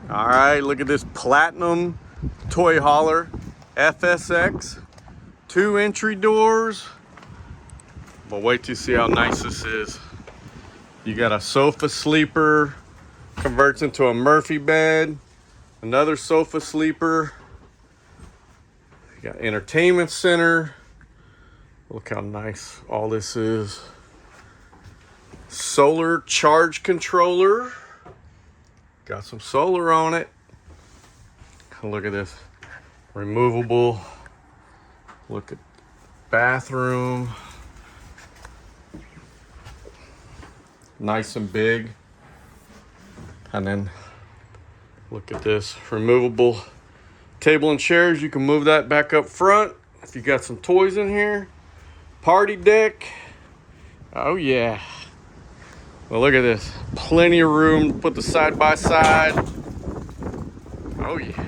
All right, look at this platinum toy hauler FSX. 2 entry doors. But wait till you see how nice this is. You got a sofa sleeper, converts into a Murphy bed, another sofa sleeper. You got entertainment center. Look how nice all this is. Solar charge controller. Got some solar on it. Look at this. Removable. Look at bathroom. Nice and big. And then look at this. Removable table and chairs. You can move that back up front if you got some toys in here. Party deck. Oh yeah. Well, look at this. Plenty of room to put the side by side. Oh yeah.